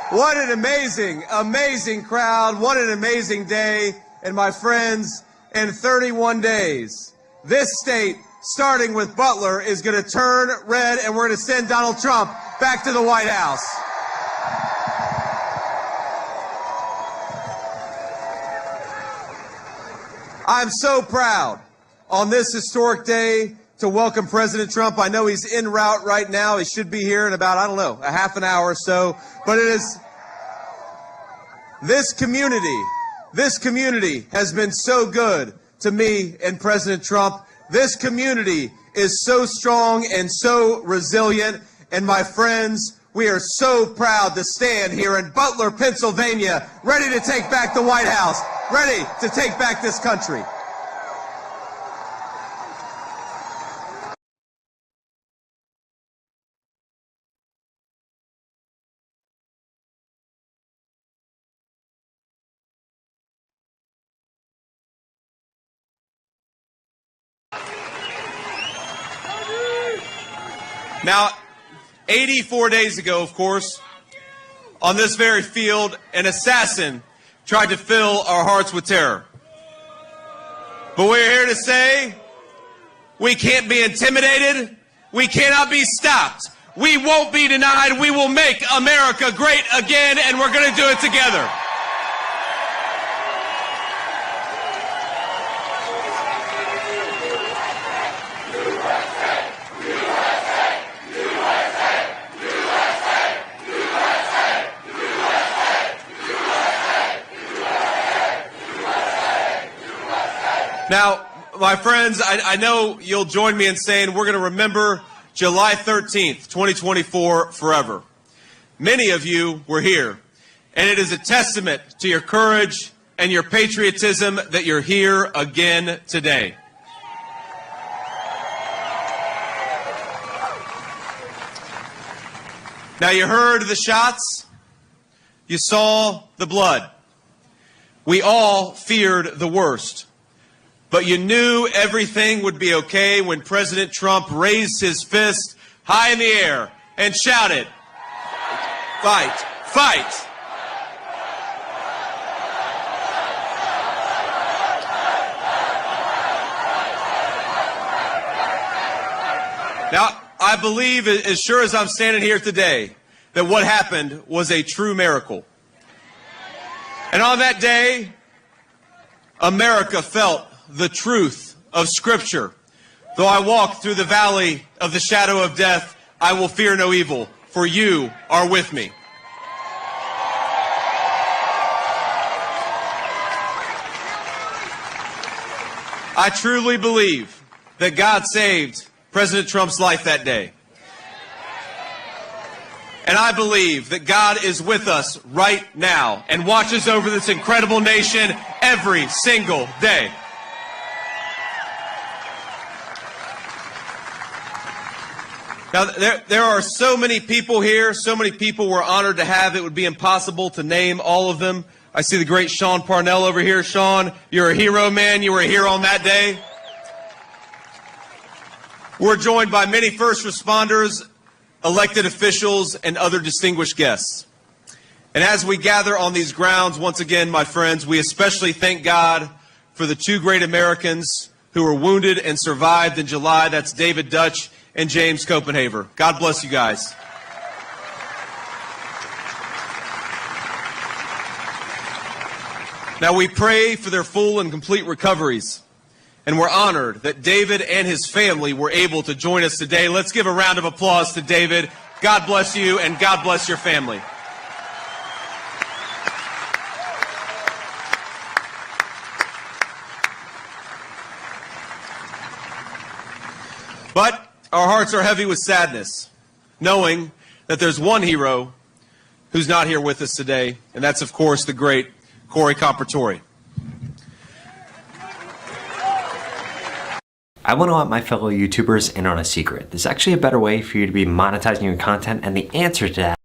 What an amazing, amazing crowd. What an amazing day. And my friends, in 31 days, this state, starting with Butler, is going to turn red, and we're going to send Donald Trump back to the White House. I'm so proud on this historic day to welcome President Trump. I know he's en route right now. He should be here in about, I don't know, a half an hour or so. But it is this community has been so good to me and President Trump. This community is so strong and so resilient. And my friends, we are so proud to stand here in Butler, Pennsylvania, ready to take back the White House, ready to take back this country. Now, 84 days ago, of course, on this very field, an assassin tried to fill our hearts with terror. But we're here to say we can't be intimidated. We cannot be stopped. We won't be denied. We will make America great again, and we're going to do it together. Now, my friends, I know you'll join me in saying we're going to remember July 13th, 2024 forever. Many of you were here, and it is a testament to your courage and your patriotism that you're here again today. Now, you heard the shots. You saw the blood. We all feared the worst. But you knew everything would be okay when President Trump raised his fist high in the air and shouted, "Fight, fight." Now, I believe, as sure as I'm standing here today, that what happened was a true miracle. And on that day, America felt the truth of Scripture. Though I walk through the valley of the shadow of death, I will fear no evil, for you are with me. I truly believe that God saved President Trump's life that day. And I believe that God is with us right now and watches over this incredible nation every single day. Now, there are so many people here, so many people we're honored to have, it would be impossible to name all of them. I see the great Sean Parnell over here. Sean, you're a hero, man. You were a hero on that day. We're joined by many first responders, elected officials, and other distinguished guests. And as we gather on these grounds, once again, my friends, we especially thank God for the two great Americans who were wounded and survived in July. That's David Dutch and James Copenhaver. God bless you guys. Now, we pray for their full and complete recoveries, and we're honored that David and his family were able to join us today. Let's give a round of applause to David. God bless you, and God bless your family. But our hearts are heavy with sadness, knowing that there's one hero who's not here with us today, and that's, of course, the great Corey Compertore. I want to let my fellow YouTubers in on a secret. There's actually a better way for you to be monetizing your content, and the answer to that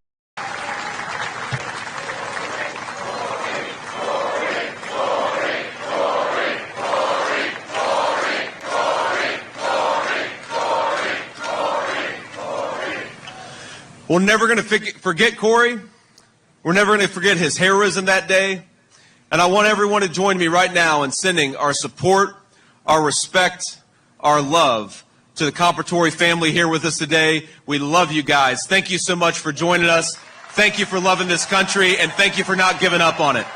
We're never going to forget Corey, We're never going to forget his heroism that day. And I want everyone to join me right now in sending our support, our respect, our love to the Compartori family here with us today. We love you guys. Thank you so much for joining us. Thank you for loving this country, and thank you for not giving up on it.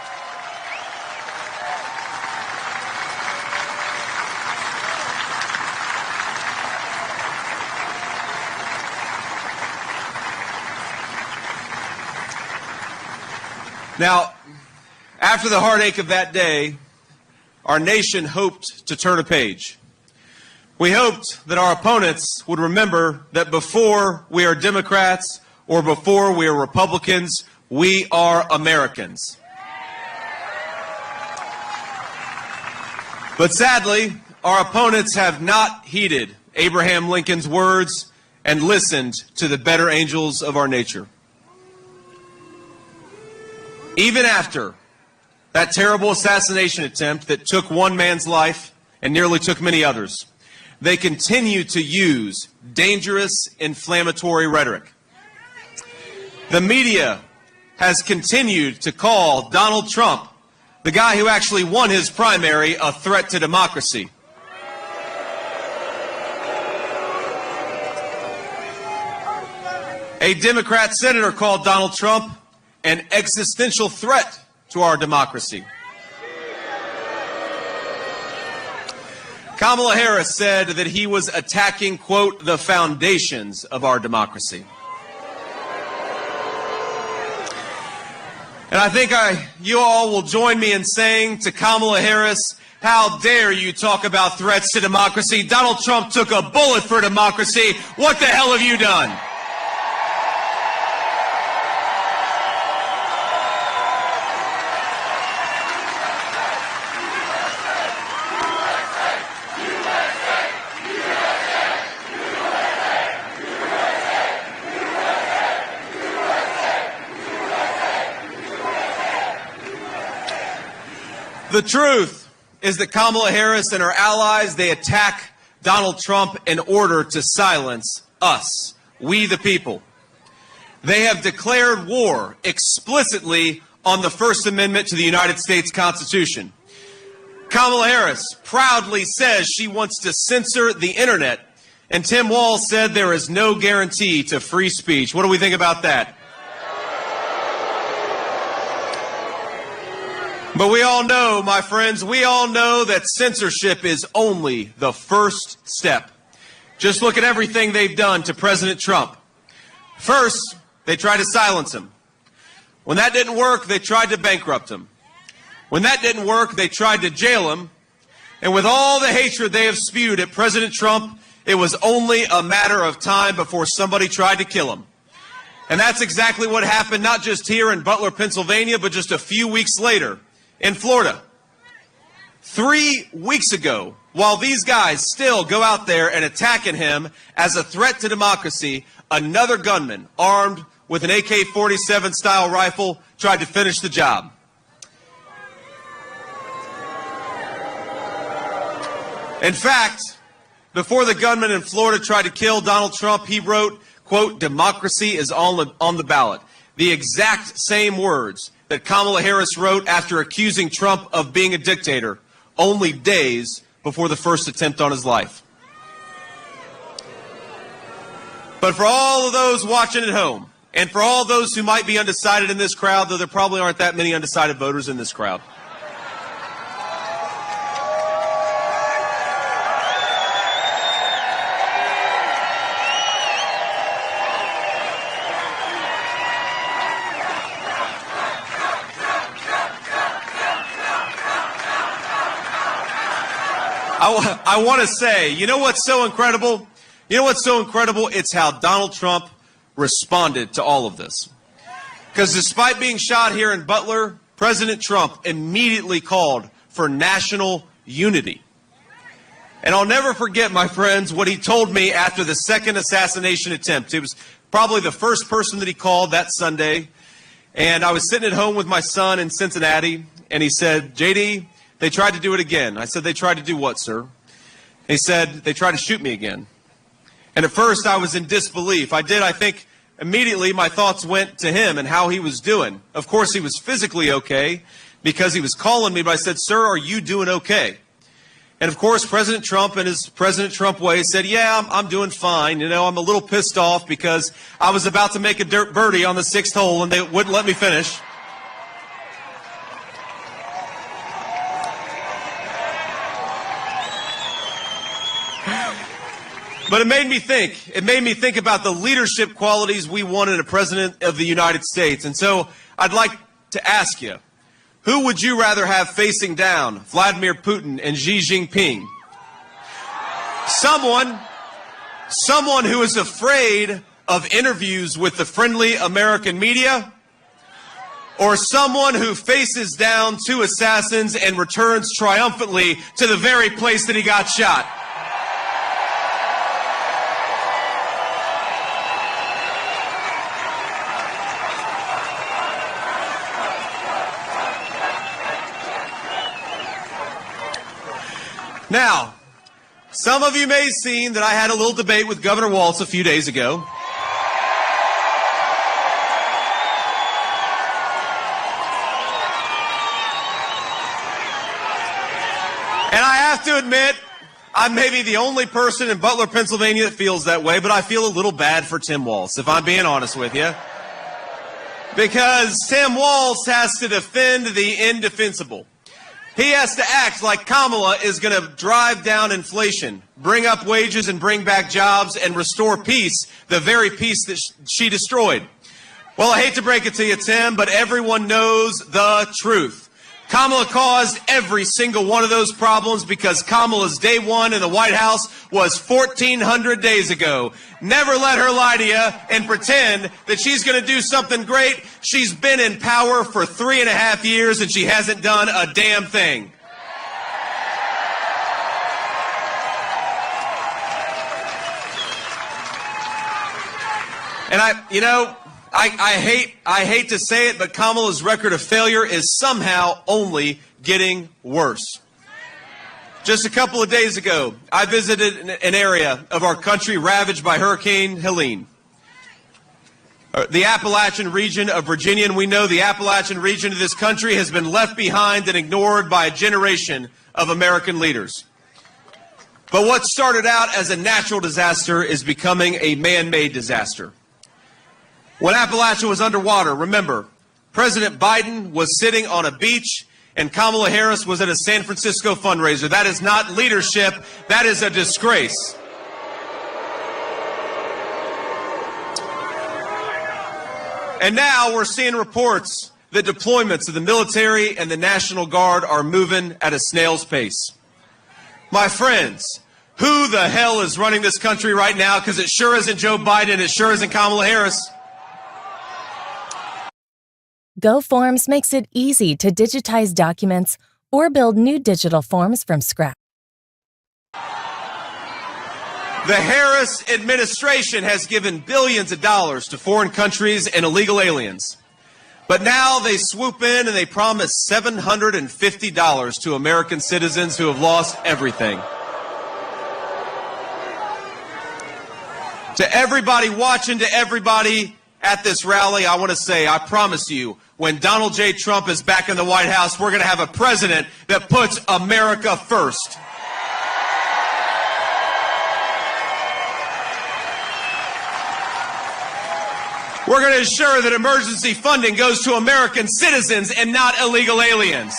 Now, after the heartache of that day, our nation hoped to turn a page. We hoped that our opponents would remember that before we are Democrats or before we are Republicans, we are Americans. But sadly, our opponents have not heeded Abraham Lincoln's words and listened to the better angels of our nature. Even after that terrible assassination attempt that took one man's life and nearly took many others, they continue to use dangerous, inflammatory rhetoric. The media has continued to call Donald Trump, the guy who actually won his primary, a threat to democracy. A Democrat senator called Donald Trump an existential threat to our democracy. Kamala Harris said that he was attacking, quote, the foundations of our democracy. And I think you all will join me in saying to Kamala Harris, how dare you talk about threats to democracy? Donald Trump took a bullet for democracy. What the hell have you done? The truth is that Kamala Harris and her allies, they attack Donald Trump in order to silence us, we the people. They have declared war explicitly on the First Amendment to the United States Constitution. Kamala Harris proudly says she wants to censor the internet, and Tim Walz said there is no guarantee to free speech. What do we think about that? But we all know, my friends, we all know that censorship is only the first step. Just look at everything they've done to President Trump. First, they tried to silence him. When that didn't work, they tried to bankrupt him. When that didn't work, they tried to jail him. And with all the hatred they have spewed at President Trump, it was only a matter of time before somebody tried to kill him. And that's exactly what happened, not just here in Butler, Pennsylvania, but just a few weeks later in Florida. 3 weeks ago, while these guys still go out there and attacking him as a threat to democracy, another gunman armed with an AK-47 style rifle tried to finish the job. In fact, before the gunman in Florida tried to kill Donald Trump, he wrote, quote, democracy is on the ballot. The exact same words that Kamala Harris wrote after accusing Trump of being a dictator only days before the first attempt on his life. But for all of those watching at home, and for all those who might be undecided in this crowd, though there probably aren't that many undecided voters in this crowd, I want to say, you know what's so incredible? You know what's so incredible? It's how Donald Trump responded to all of this. Because despite being shot here in Butler, President Trump immediately called for national unity. And I'll never forget, my friends, what he told me after the second assassination attempt. It was probably the first person that he called that Sunday. And I was sitting at home with my son in Cincinnati, and he said, JD, they tried to do it again. I said, they tried to do what, sir? He said, they tried to shoot me again. And at first I was in disbelief. I think, immediately my thoughts went to him and how he was doing. Of course, he was physically okay because he was calling me, but I said, "Sir, are you doing okay?" And of course, President Trump, in his President Trump way, said, "Yeah, I'm doing fine. You know, I'm a little pissed off because I was about to make a dirt birdie on the 6th hole and they wouldn't let me finish." But it made me think. It made me think about the leadership qualities we want in a president of the United States. And so I'd like to ask you, who would you rather have facing down, Vladimir Putin and Xi Jinping? Someone who is afraid of interviews with the friendly American media, or someone who faces down 2 assassins and returns triumphantly to the very place that he got shot? Now, some of you may have seen that I had a little debate with Governor Walz a few days ago. And I have to admit, I'm maybe the only person in Butler, Pennsylvania that feels that way, but I feel a little bad for Tim Walz, if I'm being honest with you. Because Tim Walz has to defend the indefensible. He has to act like Kamala is going to drive down inflation, bring up wages and bring back jobs and restore peace, the very peace that she destroyed. Well, I hate to break it to you, Tim, but everyone knows the truth. Kamala caused every single one of those problems because Kamala's day one in the White House was 1,400 days ago. Never let her lie to you and pretend that she's going to do something great. She's been in power for 3.5 years and she hasn't done a damn thing. And I hate to say it, but Kamala's record of failure is somehow only getting worse. Just a couple of days ago, I visited an area of our country ravaged by Hurricane Helene. The Appalachian region of Virginia, and we know the Appalachian region of this country has been left behind and ignored by a generation of American leaders. But what started out as a natural disaster is becoming a man-made disaster. When Appalachia was underwater, remember, President Biden was sitting on a beach and Kamala Harris was at a San Francisco fundraiser. That is not leadership. That is a disgrace. And now we're seeing reports that deployments of the military and the National Guard are moving at a snail's pace. My friends, who the hell is running this country right now? Because it sure isn't Joe Biden. It sure isn't Kamala Harris. GoForms makes it easy to digitize documents or build new digital forms from scratch. The Harris administration has given billions of dollars to foreign countries and illegal aliens. But now they swoop in and they promise $750 to American citizens who have lost everything. To everybody watching, to everybody at this rally, I want to say, I promise you, when Donald J. Trump is back in the White House, we're going to have a president that puts America first. We're going to ensure that emergency funding goes to American citizens and not illegal aliens.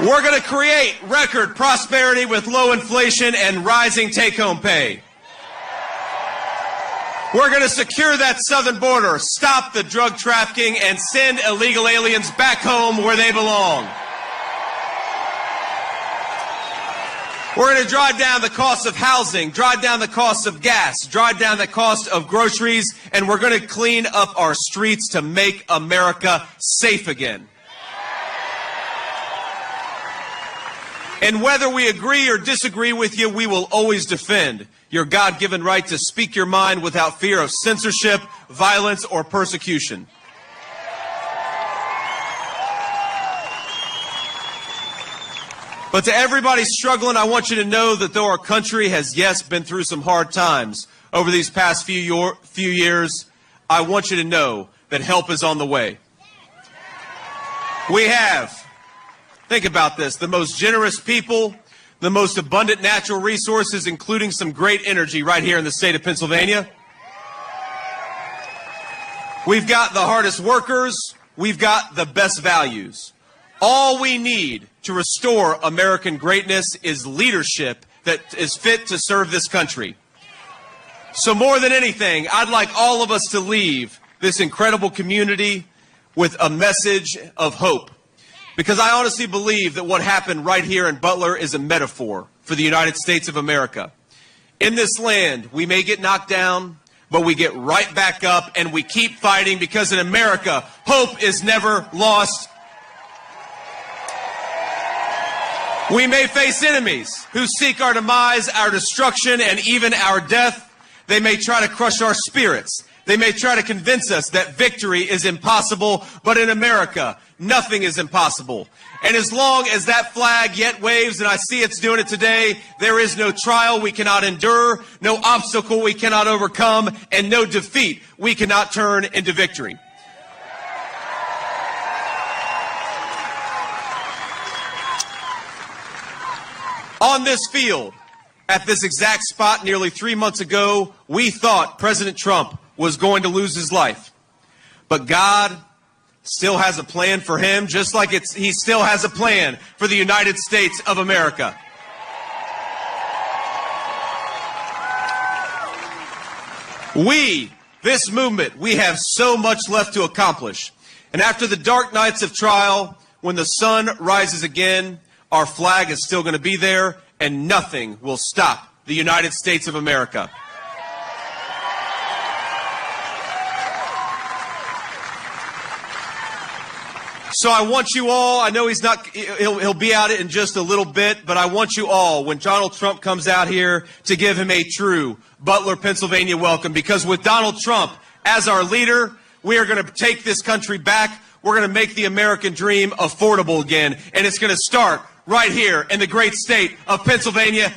We're going to create record prosperity with low inflation and rising take-home pay. We're going to secure that southern border, stop the drug trafficking, and send illegal aliens back home where they belong. We're going to drive down the cost of housing, drive down the cost of gas, drive down the cost of groceries, and we're going to clean up our streets to make America safe again. And whether we agree or disagree with you, we will always defend your God-given right to speak your mind without fear of censorship, violence, or persecution. But to everybody struggling, I want you to know that though our country has, yes, been through some hard times, over these past few years, I want you to know that help is on the way. We have, think about this, the most generous people, the most abundant natural resources, including some great energy right here in the state of Pennsylvania. We've got the hardest workers. We've got the best values. All we need to restore American greatness is leadership that is fit to serve this country. So more than anything, I'd like all of us to leave this incredible community with a message of hope. Because I honestly believe that what happened right here in Butler is a metaphor for the United States of America. In this land, we may get knocked down, but we get right back up and we keep fighting, because in America, hope is never lost. We may face enemies who seek our demise, our destruction, and even our death. They may try to crush our spirits. They may try to convince us that victory is impossible, but in America, nothing is impossible. And as long as that flag yet waves, and I see it's doing it today, there is no trial we cannot endure, no obstacle we cannot overcome, and no defeat we cannot turn into victory. On this field, at this exact spot nearly 3 months ago, we thought President Trump was going to lose his life. But God still has a plan for him, just like he still has a plan for the United States of America. We, this movement, we have so much left to accomplish. And after the dark nights of trial, when the sun rises again, our flag is still going to be there, and nothing will stop the United States of America. So I want you all, I know he'll be out in just a little bit, but I want you all, when Donald Trump comes out here, to give him a true Butler, Pennsylvania welcome, because with Donald Trump as our leader, we are going to take this country back. We're going to make the American dream affordable again, and it's going to start right here in the great state of Pennsylvania.